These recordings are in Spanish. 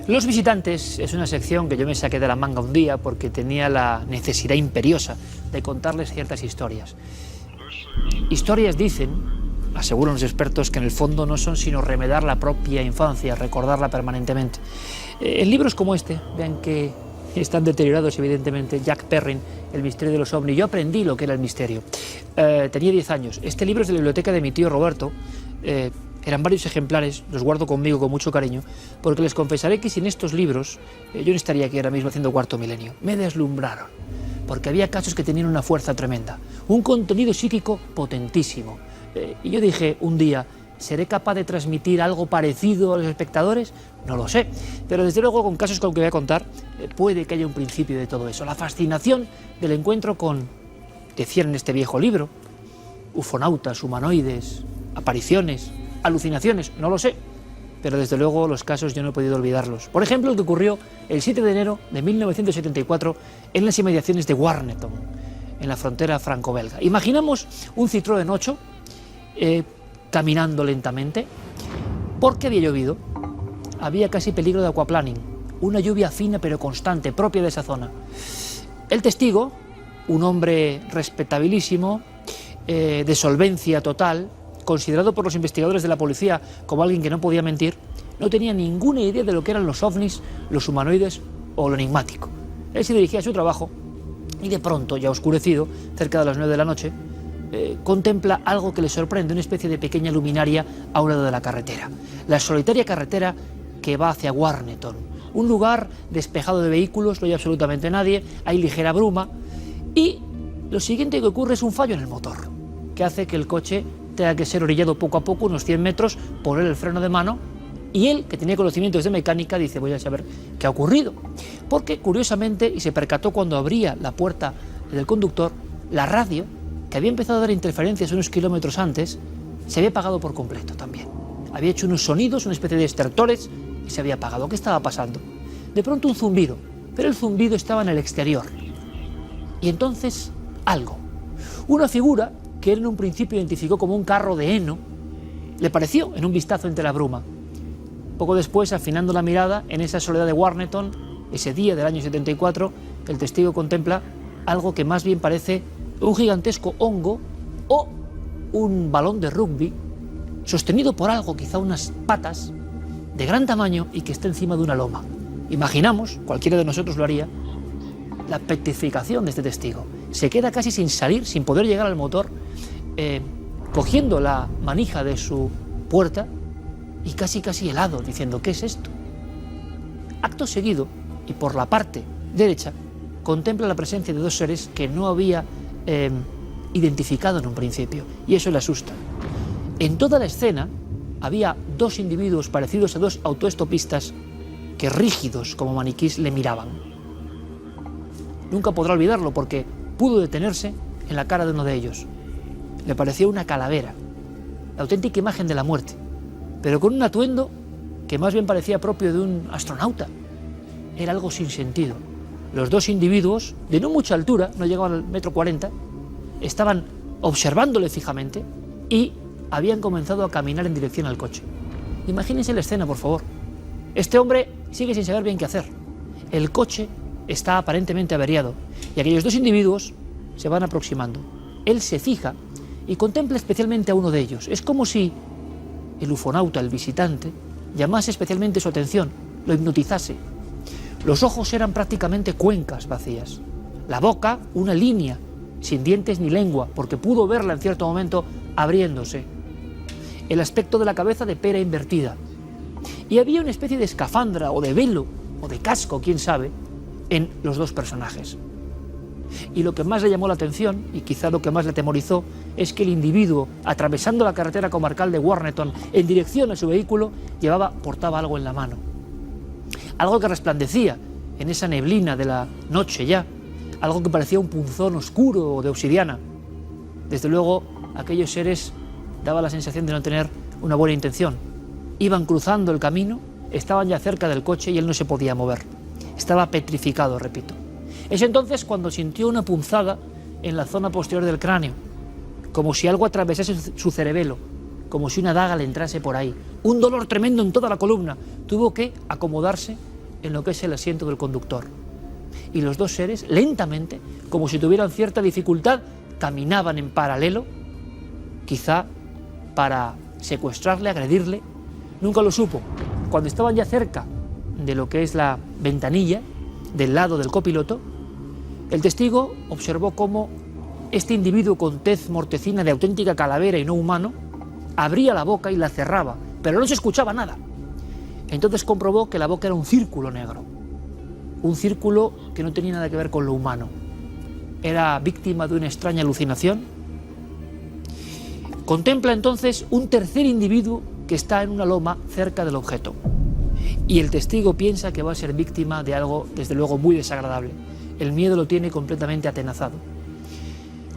Los visitantes es una sección que yo me saqué de la manga un día porque tenía la necesidad imperiosa de contarles ciertas historias. Historias, dicen, aseguran los expertos, que en el fondo no son sino remedar la propia infancia, recordarla permanentemente. En libros como este, vean que están deteriorados evidentemente, Jack Perrin, El misterio de los ovnis. Yo aprendí lo que era el misterio. Tenía 10 años. Este libro es de la biblioteca de mi tío Roberto. Eran varios ejemplares, los guardo conmigo con mucho cariño, porque les confesaré que sin estos libros yo no estaría aquí ahora mismo haciendo Cuarto Milenio. Me deslumbraron, porque había casos que tenían una fuerza tremenda, un contenido psíquico potentísimo. Y yo dije un día, ¿seré capaz de transmitir algo parecido a los espectadores? No lo sé, pero desde luego con casos como que voy a contar, puede que haya un principio de todo eso. La fascinación del encuentro con, decían en este viejo libro, ufonautas, humanoides, apariciones, alucinaciones, no lo sé, pero desde luego los casos yo no he podido olvidarlos. Por ejemplo, el que ocurrió el 7 de enero de 1974 en las inmediaciones de Warneton, en la frontera franco-belga. Imaginamos un Citroën 8 caminando lentamente, porque había llovido, había casi peligro de aquaplaning, una lluvia fina pero constante, propia de esa zona. El testigo, un hombre respetabilísimo, de solvencia total, considerado por los investigadores de la policía como alguien que no podía mentir, no tenía ninguna idea de lo que eran los ovnis, los humanoides o lo enigmático. Él se dirigía a su trabajo y de pronto, ya oscurecido, cerca de las 9 de la noche, contempla algo que le sorprende, una especie de pequeña luminaria a un lado de la carretera. La solitaria carretera que va hacia Warneton, un lugar despejado de vehículos, no hay absolutamente nadie, hay ligera bruma y lo siguiente que ocurre es un fallo en el motor, que hace que el coche tenga que ser orillado poco a poco, unos 100 metros, poner el freno de mano, y él, que tenía conocimientos de mecánica, dice, voy a saber qué ha ocurrido. Porque, curiosamente, y se percató cuando abría la puerta del conductor, la radio, que había empezado a dar interferencias unos kilómetros antes, se había apagado por completo también. Había hecho unos sonidos, una especie de extractores, y se había apagado. ¿Qué estaba pasando? De pronto un zumbido, pero el zumbido estaba en el exterior. Y entonces, algo. Una figura que él en un principio identificó como un carro de heno, le pareció en un vistazo entre la bruma. Poco después, afinando la mirada, en esa soledad de Warneton, ese día del año 74, el testigo contempla algo que más bien parece un gigantesco hongo o un balón de rugby, sostenido por algo, quizá unas patas, de gran tamaño y que está encima de una loma. Imaginamos, cualquiera de nosotros lo haría, la petrificación de este testigo. Se queda casi sin salir, sin poder llegar al motor, cogiendo la manija de su puerta y casi helado, diciendo, ¿qué es esto? Acto seguido, y por la parte derecha, contempla la presencia de dos seres que no había identificado en un principio, y eso le asusta. En toda la escena había dos individuos parecidos a dos autoestopistas que, rígidos como maniquís, le miraban. Nunca podrá olvidarlo porque pudo detenerse en la cara de uno de ellos. Le pareció una calavera, la auténtica imagen de la muerte, pero con un atuendo que más bien parecía propio de un astronauta. Era algo sin sentido. Los dos individuos, de no mucha altura, no llegaban al 1,40 m, estaban observándole fijamente y habían comenzado a caminar en dirección al coche. Imagínense la escena, por favor. Este hombre sigue sin saber bien qué hacer. El coche está aparentemente averiado y aquellos dos individuos se van aproximando. Él se fija y contempla especialmente a uno de ellos. Es como si el ufonauta, el visitante, llamase especialmente su atención, lo hipnotizase. Los ojos eran prácticamente cuencas vacías. La boca, una línea, sin dientes ni lengua, porque pudo verla en cierto momento abriéndose. El aspecto de la cabeza de pera invertida. Y había una especie de escafandra o de velo o de casco, quién sabe, en los dos personajes. Y lo que más le llamó la atención, y quizá lo que más le atemorizó, es que el individuo, atravesando la carretera comarcal de Warneton en dirección a su vehículo, portaba algo en la mano. Algo que resplandecía en esa neblina de la noche ya, algo que parecía un punzón oscuro de obsidiana. Desde luego, aquellos seres daban la sensación de no tener una buena intención. Iban cruzando el camino, estaban ya cerca del coche y él no se podía mover. Estaba petrificado, repito. Es entonces cuando sintió una punzada en la zona posterior del cráneo, como si algo atravesase su cerebelo, como si una daga le entrase por ahí. Un dolor tremendo en toda la columna. Tuvo que acomodarse en lo que es el asiento del conductor. Y los dos seres, lentamente, como si tuvieran cierta dificultad, caminaban en paralelo, quizá para secuestrarle, agredirle. Nunca lo supo. Cuando estaban ya cerca de lo que es la ventanilla del lado del copiloto, el testigo observó cómo este individuo con tez mortecina de auténtica calavera y no humano abría la boca y la cerraba, pero no se escuchaba nada. Entonces comprobó que la boca era un círculo negro, un círculo que no tenía nada que ver con lo humano. Era víctima de una extraña alucinación. Contempla entonces un tercer individuo que está en una loma cerca del objeto. Y el testigo piensa que va a ser víctima de algo, desde luego, muy desagradable. El miedo lo tiene completamente atenazado.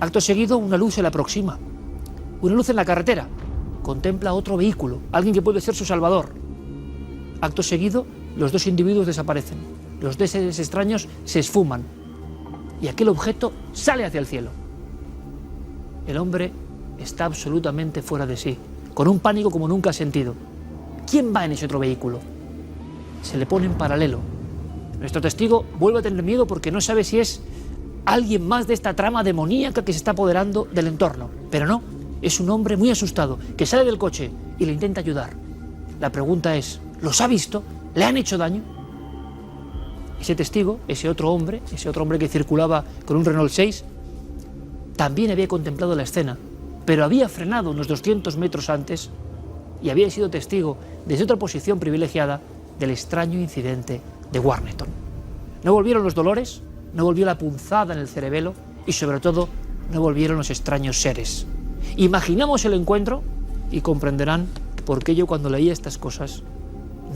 Acto seguido, una luz se le aproxima. Una luz en la carretera. Contempla otro vehículo, alguien que puede ser su salvador. Acto seguido, los dos individuos desaparecen. Los dos seres extraños se esfuman. Y aquel objeto sale hacia el cielo. El hombre está absolutamente fuera de sí, con un pánico como nunca ha sentido. ¿Quién va en ese otro vehículo? Se le pone en paralelo. Nuestro testigo vuelve a tener miedo porque no sabe si es alguien más de esta trama demoníaca que se está apoderando del entorno. Pero no, es un hombre muy asustado que sale del coche y le intenta ayudar. La pregunta es, ¿los ha visto? ¿Le han hecho daño? Ese testigo, ese otro hombre que circulaba con un Renault 6, también había contemplado la escena, pero había frenado unos 200 metros antes y había sido testigo desde otra posición privilegiada del extraño incidente de Warneton. No volvieron los dolores, no volvió la punzada en el cerebelo y sobre todo no volvieron los extraños seres. Imaginamos el encuentro y comprenderán por qué yo cuando leía estas cosas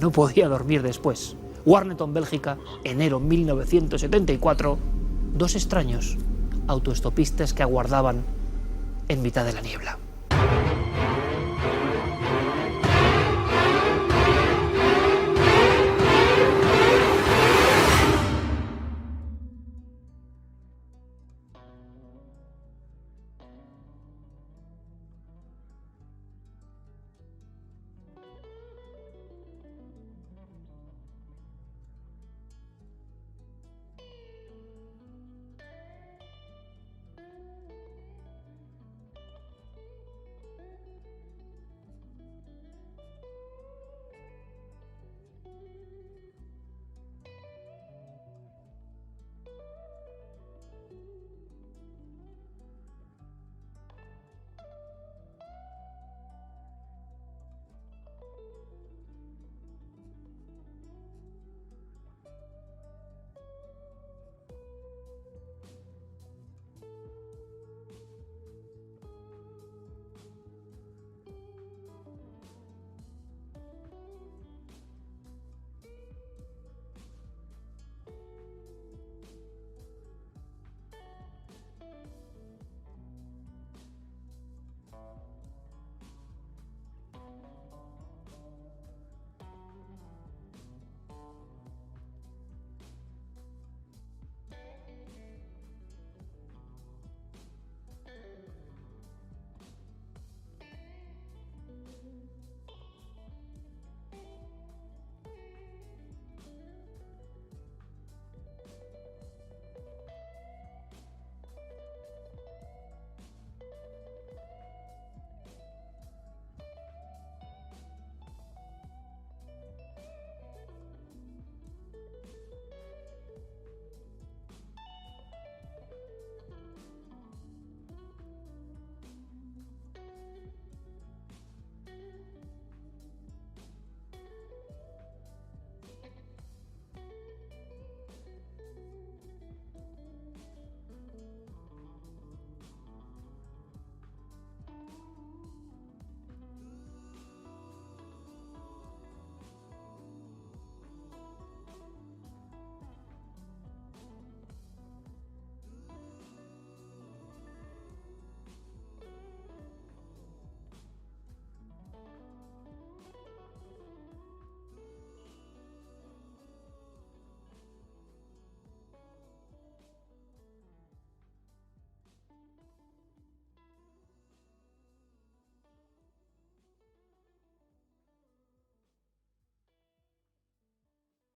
no podía dormir después. Warneton, Bélgica, enero 1974, dos extraños autoestopistas que aguardaban en mitad de la niebla.